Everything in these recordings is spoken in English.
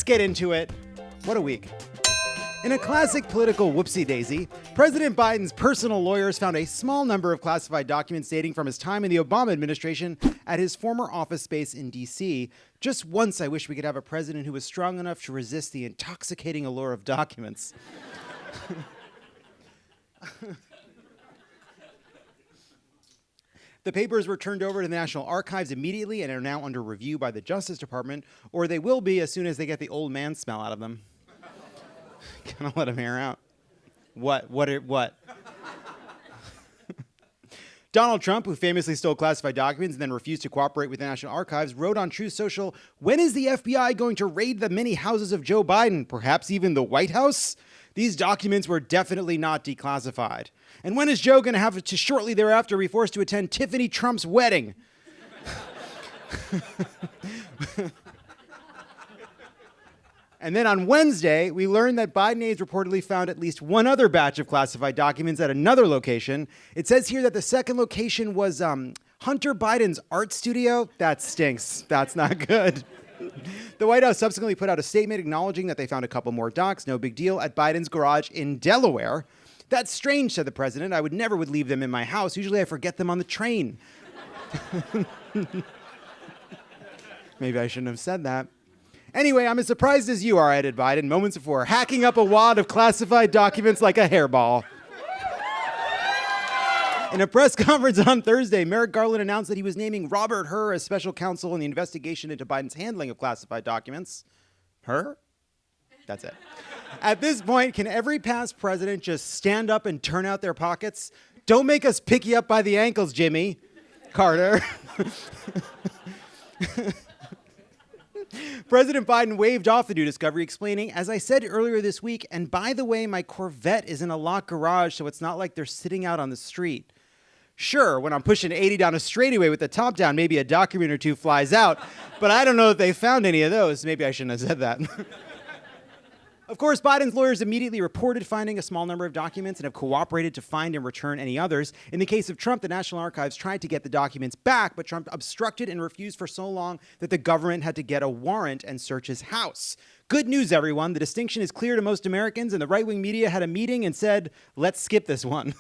get into it. What a week. In a classic political whoopsie-daisy, President Biden's personal lawyers found a small number of classified documents dating from his time in the Obama administration at his former office space in D.C. Just once I wish we could have a president who was strong enough to resist the intoxicating allure of documents. The papers were turned over to the National Archives immediately and are now under review by the Justice Department, or they will be as soon as they get the old man smell out of them. Gonna let him air out. What? Donald Trump, who famously stole classified documents and then refused to cooperate with the National Archives, wrote on Truth Social, "When is the FBI going to raid the many houses of Joe Biden? Perhaps even the White House? These documents were definitely not declassified. And when is Joe going to have to shortly thereafter be forced to attend Tiffany Trump's wedding?" And then on Wednesday, we learned that Biden aides reportedly found at least one other batch of classified documents at another location. It says here that the second location was Hunter Biden's art studio. That stinks. That's not good. The White House subsequently put out a statement acknowledging that they found a couple more docs, no big deal, at Biden's garage in Delaware. "That's strange," said the president. "I would never leave them in my house. Usually I forget them on the train." Maybe I shouldn't have said that. "Anyway, I'm as surprised as you are," added Biden moments before, hacking up a wad of classified documents like a hairball. In a press conference on Thursday, Merrick Garland announced that he was naming Robert Hur as special counsel in the investigation into Biden's handling of classified documents. Hur? That's it. At this point, can every past president just stand up and turn out their pockets? Don't make us pick you up by the ankles, Jimmy Carter. President Biden waved off the new discovery, explaining, "As I said earlier this week, and by the way, my Corvette is in a locked garage, so it's not like they're sitting out on the street. Sure, when I'm pushing 80 down a straightaway with the top down, maybe a document or two flies out, but I don't know if they found any of those." Maybe I shouldn't have said that. Of course, Biden's lawyers immediately reported finding a small number of documents and have cooperated to find and return any others. In the case of Trump, the National Archives tried to get the documents back, but Trump obstructed and refused for so long that the government had to get a warrant and search his house. Good news, everyone. The distinction is clear to most Americans, and the right-wing media had a meeting and said, "Let's skip this one."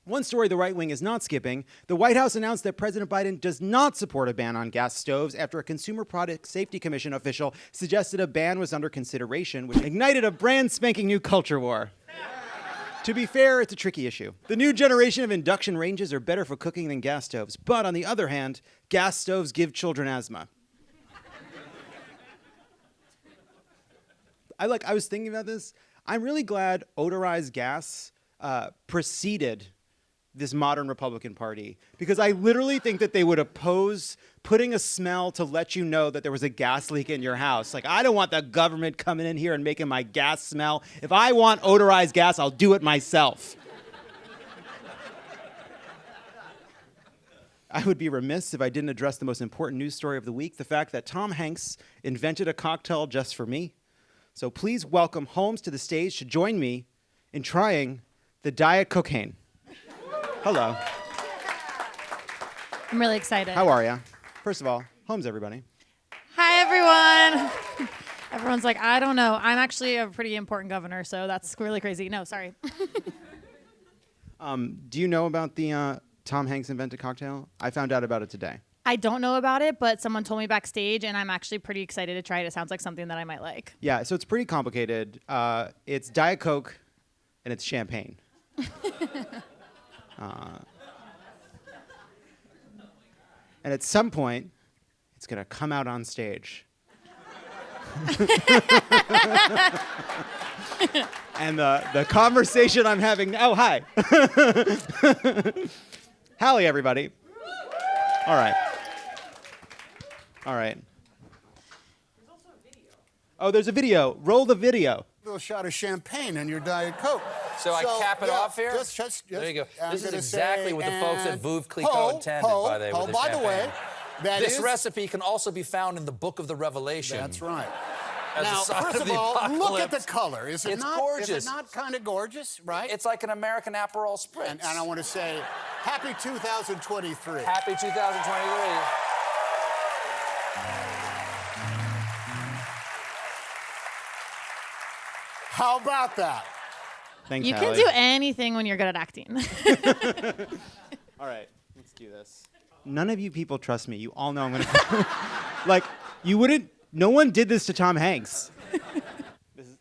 One story the right wing is not skipping: the White House announced that President Biden does not support a ban on gas stoves after a Consumer Product Safety Commission official suggested a ban was under consideration, which ignited a brand spanking new culture war. To be fair, it's a tricky issue. The new generation of induction ranges are better for cooking than gas stoves, but on the other hand, gas stoves give children asthma. I was thinking about this. I'm really glad odorized gas preceded this modern Republican Party, because I literally think that they would oppose putting a smell to let you know that there was a gas leak in your house. Like, I don't want the government coming in here and making my gas smell. If I want odorized gas, I'll do it myself. I would be remiss if I didn't address the most important news story of the week, the fact that Tom Hanks invented a cocktail just for me. So please welcome Holmes to the stage to join me in trying the Diet Cocaine. Hello. I'm really excited. How are you? First of all, Holmes, everybody. Hi, everyone. Everyone's like, I don't know. I'm actually a pretty important governor, so that's really crazy. No, sorry. Do you know about the Tom Hanks invented cocktail? I found out about it today. I don't know about it, but someone told me backstage, and I'm actually pretty excited to try it. It sounds like something that I might like. Yeah, so it's pretty complicated. It's Diet Coke, and it's champagne. And at some point, it's going to come out on stage. And the conversation I'm having... Oh, hi. Howdy, everybody. All right. There's also a video. Oh, there's a video. Roll the video. A little shot of champagne in your Diet Coke. So I cap it off here? Just, there you go. I'm This is exactly what the folks at Veuve Clicquot intended, by the way. With by the way, this recipe can also be found in the Book of the Revelation. That's right. As Now, a sign first of the all, apocalypse. look at the color. Is it It's not gorgeous. Is it not kind of gorgeous, right? It's like an American Aperol Spritz. And I want to say, happy 2023. Happy 2023. How about that? Thanks, You Hallie. can do anything when you're good at acting. All right, let's do this. None of you people trust me. You all know I'm gonna. Like, you wouldn't. No one did this to Tom Hanks. This is...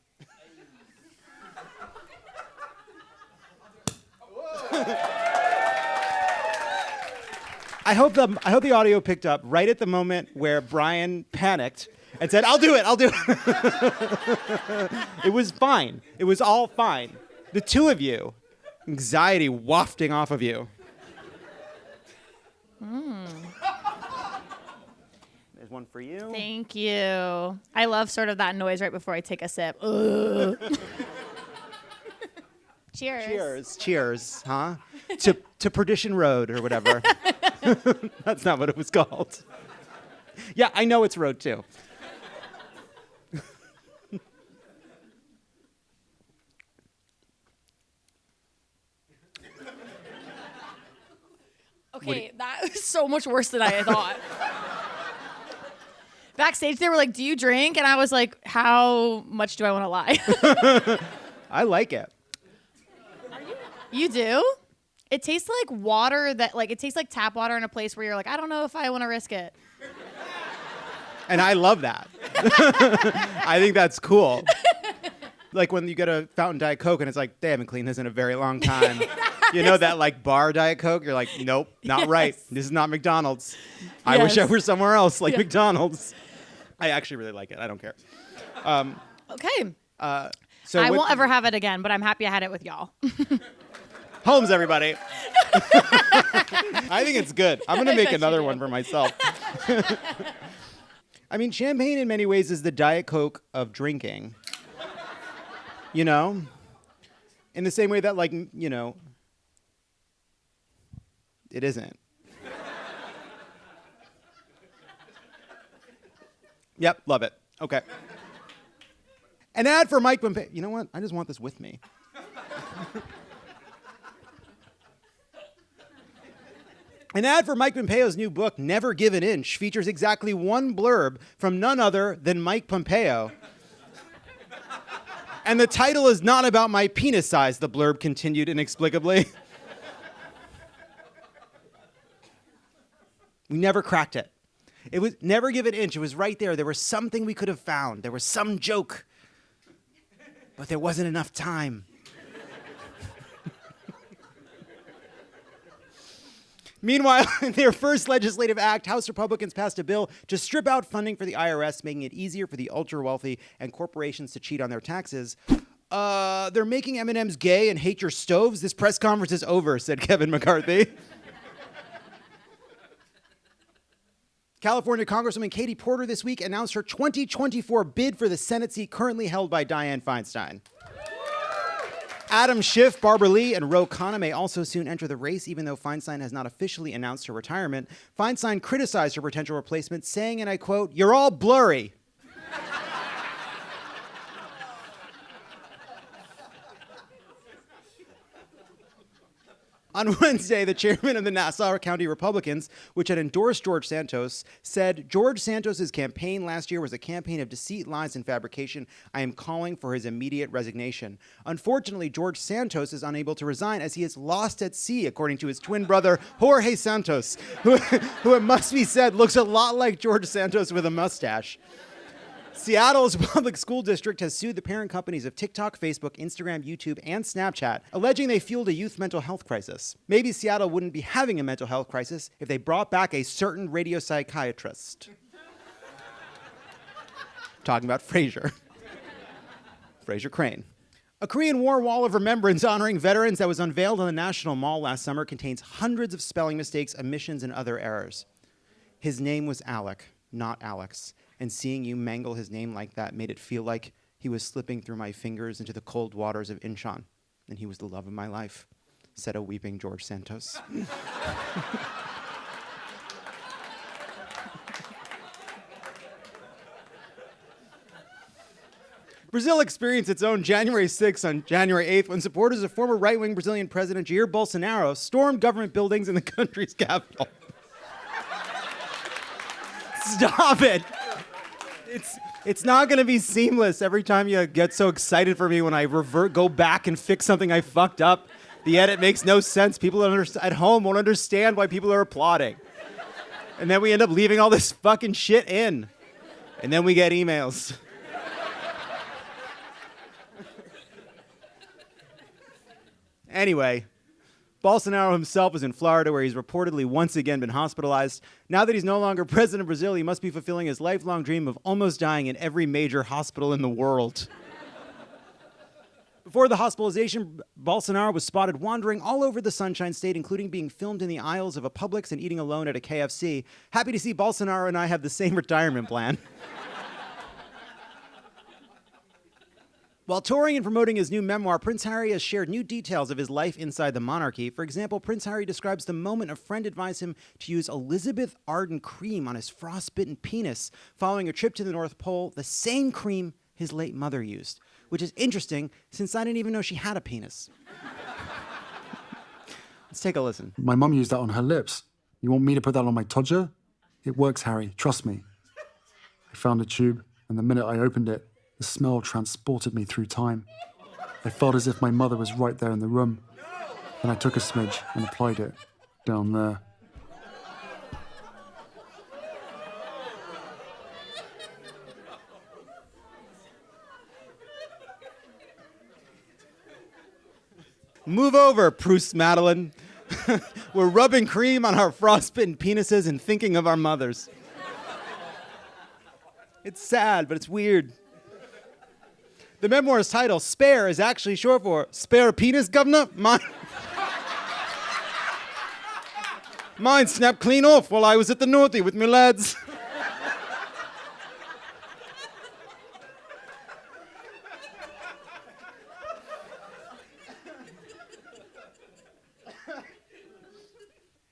I hope the audio picked up right at the moment where Brian panicked and said, "I'll do it. I'll do it." It was fine. It was all fine. The two of you, anxiety wafting off of you. There's one for you. Thank you. I love sort of that noise right before I take a sip. Ugh. Cheers. Cheers. Cheers, huh? to Perdition Road or whatever. That's not what it was called. Yeah, I know it's Road 2. Okay, that was so much worse than I thought. Backstage, they were like, "Do you drink?" And I was like, "How much do I want to lie?" I like it. You do? It tastes like water it tastes like tap water in a place where you're like, I don't know if I want to risk it. And I love that. I think that's cool. Like when you get a fountain Diet Coke and it's like, they haven't cleaned this in a very long time. You know that like bar Diet Coke? You're like, nope, not right. This is not McDonald's. I wish I were somewhere else like McDonald's. I actually really like it. I don't care. Okay. So I won't ever have it again, but I'm happy I had it with y'all. Holmes, everybody. I think it's good. I'm going to make another one for myself. I mean, champagne in many ways is the Diet Coke of drinking. You know? In the same way that, like, you know, it isn't. Yep, love it. Okay. An ad for Mike Pompeo. You know what? I just want this with me. An ad for Mike Pompeo's new book, Never Give an Inch, features exactly one blurb from none other than Mike Pompeo. And the title is not about my penis size, the blurb continued inexplicably. We never cracked it. It was never give an inch. It was right there. There was something we could have found. There was some joke. But there wasn't enough time. Meanwhile, in their first legislative act, House Republicans passed a bill to strip out funding for the IRS, making it easier for the ultra-wealthy and corporations to cheat on their taxes. They're making M&Ms gay and hate your stoves? This press conference is over, said Kevin McCarthy. California Congresswoman Katie Porter this week announced her 2024 bid for the Senate seat currently held by Dianne Feinstein. Adam Schiff, Barbara Lee, and Ro Khanna may also soon enter the race, even though Feinstein has not officially announced her retirement. Feinstein criticized her potential replacement, saying, and I quote, "You're all blurry." On Wednesday, the chairman of the Nassau County Republicans, which had endorsed George Santos, said, "George Santos' campaign last year was a campaign of deceit, lies, and fabrication. I am calling for his immediate resignation." Unfortunately, George Santos is unable to resign as he is lost at sea, according to his twin brother, Jorge Santos, who it must be said looks a lot like George Santos with a mustache. Seattle's public school district has sued the parent companies of TikTok, Facebook, Instagram, YouTube, and Snapchat, alleging they fueled a youth mental health crisis. Maybe Seattle wouldn't be having a mental health crisis if they brought back a certain radio psychiatrist. Talking about Frasier. Frasier Crane. A Korean War wall of remembrance honoring veterans that was unveiled on the National Mall last summer contains hundreds of spelling mistakes, omissions, and other errors. His name was Alec, not Alex. And seeing you mangle his name like that made it feel like he was slipping through my fingers into the cold waters of Incheon. And he was the love of my life, said a weeping George Santos. Brazil experienced its own January 6th on January 8th when supporters of former right-wing Brazilian President Jair Bolsonaro stormed government buildings in the country's capital. Stop it! It's not going to be seamless every time you get so excited for me when I go back and fix something I fucked up. The edit makes no sense. People at home won't understand why people are applauding. And then we end up leaving all this fucking shit in. And then we get emails. Anyway, Bolsonaro himself is in Florida, where he's reportedly once again been hospitalized. Now that he's no longer president of Brazil, he must be fulfilling his lifelong dream of almost dying in every major hospital in the world. Before the hospitalization, Bolsonaro was spotted wandering all over the Sunshine State, including being filmed in the aisles of a Publix and eating alone at a KFC. Happy to see Bolsonaro and I have the same retirement plan. While touring and promoting his new memoir, Prince Harry has shared new details of his life inside the monarchy. For example, Prince Harry describes the moment a friend advised him to use Elizabeth Arden cream on his frostbitten penis following a trip to the North Pole, the same cream his late mother used, which is interesting since I didn't even know she had a penis. Let's take a listen. My mum used that on her lips. You want me to put that on my todger? It works, Harry. Trust me. I found a tube, and the minute I opened it, the smell transported me through time. I felt as if my mother was right there in the room. Then I took a smidge and applied it down there. Move over, Proust Madeline. We're rubbing cream on our frostbitten penises and thinking of our mothers. It's sad, but it's weird. The memoir's title, Spare, is actually short for Spare Penis, Governor? Mine snapped clean off while I was at the Northie with me lads.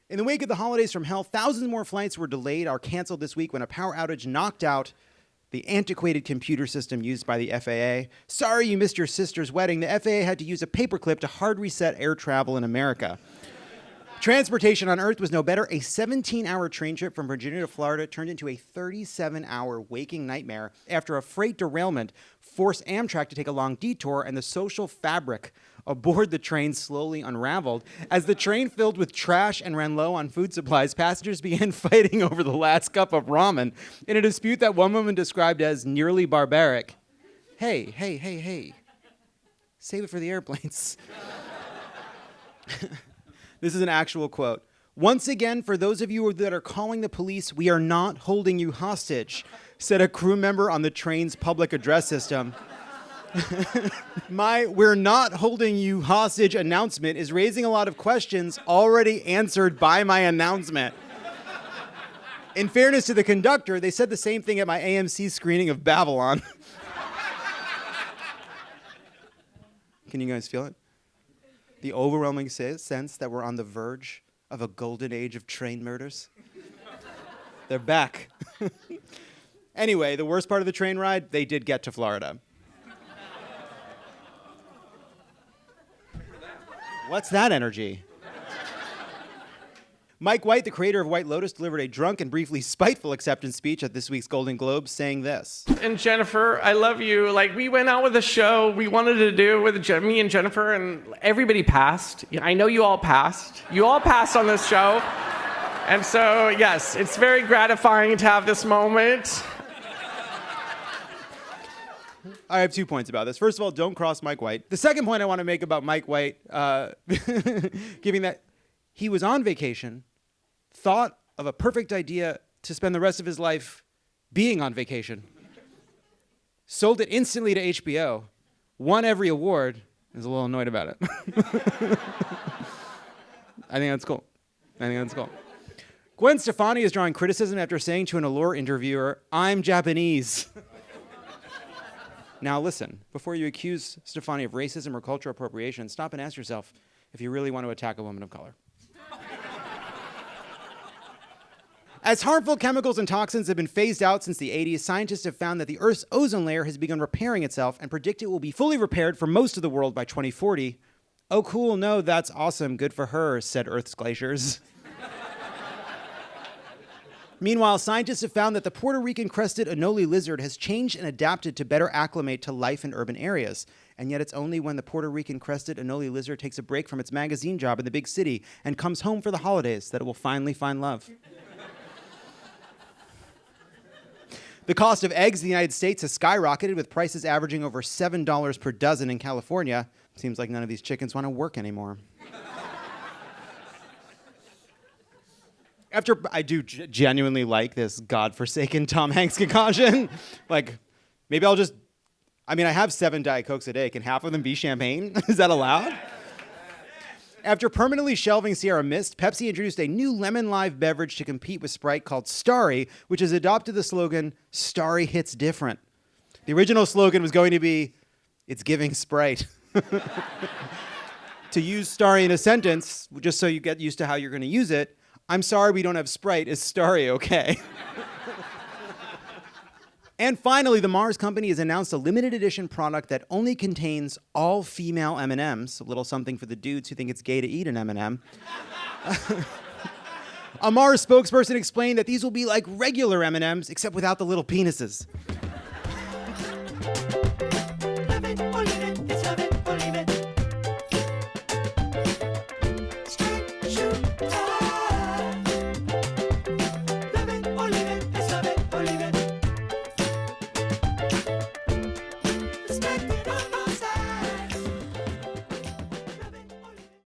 In the wake of the holidays from hell, thousands more flights were delayed or canceled this week when a power outage knocked out the antiquated computer system used by the FAA. Sorry you missed your sister's wedding. The FAA had to use a paperclip to hard reset air travel in America. Transportation on Earth was no better. A 17-hour train trip from Virginia to Florida turned into a 37-hour waking nightmare after a freight derailment forced Amtrak to take a long detour, and the social fabric aboard the train slowly unraveled. As the train filled with trash and ran low on food supplies, passengers began fighting over the last cup of ramen in a dispute that one woman described as nearly barbaric. Hey. Save it for the airplanes. This is an actual quote. Once again, for those of you that are calling the police, we are not holding you hostage, said a crew member on the train's public address system. My "we're not holding you hostage" announcement is raising a lot of questions already answered by my announcement. In fairness to the conductor, they said the same thing at my AMC screening of Babylon. Can you guys feel it? The overwhelming sense that we're on the verge of a golden age of train murders. They're back. Anyway, the worst part of the train ride, they did get to Florida. What's that energy? Mike White, the creator of White Lotus, delivered a drunk and briefly spiteful acceptance speech at this week's Golden Globes, saying this. And Jennifer, I love you. Like, we went out with a show we wanted to do with me and Jennifer, and everybody passed. I know you all passed. You all passed on this show. And so, yes, it's very gratifying to have this moment. I have 2 points about this. First of all, don't cross Mike White. The second point I want to make about Mike White, giving that he was on vacation, thought of a perfect idea to spend the rest of his life being on vacation, sold it instantly to HBO, won every award, is a little annoyed about it. I think that's cool. Gwen Stefani is drawing criticism after saying to an Allure interviewer, "I'm Japanese." Now listen, before you accuse Stefani of racism or cultural appropriation, stop and ask yourself if you really want to attack a woman of color. As harmful chemicals and toxins have been phased out since the 80s, scientists have found that the Earth's ozone layer has begun repairing itself and predict it will be fully repaired for most of the world by 2040. Oh cool, no, that's awesome, good for her, said Earth's glaciers. Meanwhile, scientists have found that the Puerto Rican crested anole lizard has changed and adapted to better acclimate to life in urban areas. And yet it's only when the Puerto Rican crested anole lizard takes a break from its magazine job in the big city and comes home for the holidays that it will finally find love. The cost of eggs in the United States has skyrocketed, with prices averaging over $7 per dozen in California. Seems like none of these chickens want to work anymore. I do genuinely like this godforsaken Tom Hanks concoction. Like, maybe I have 7 Diet Cokes a day. Can half of them be champagne? Is that allowed? After permanently shelving Sierra Mist, Pepsi introduced a new lemon-live beverage to compete with Sprite called Starry, which has adopted the slogan, "Starry hits different." The original slogan was going to be, "It's giving Sprite." To use Starry in a sentence, just so you get used to how you're going to use it, "I'm sorry we don't have Sprite. Is Starry okay?" And finally, the Mars Company has announced a limited edition product that only contains all-female M&Ms, a little something for the dudes who think it's gay to eat an M&M. A Mars spokesperson explained that these will be like regular M&Ms, except without the little penises.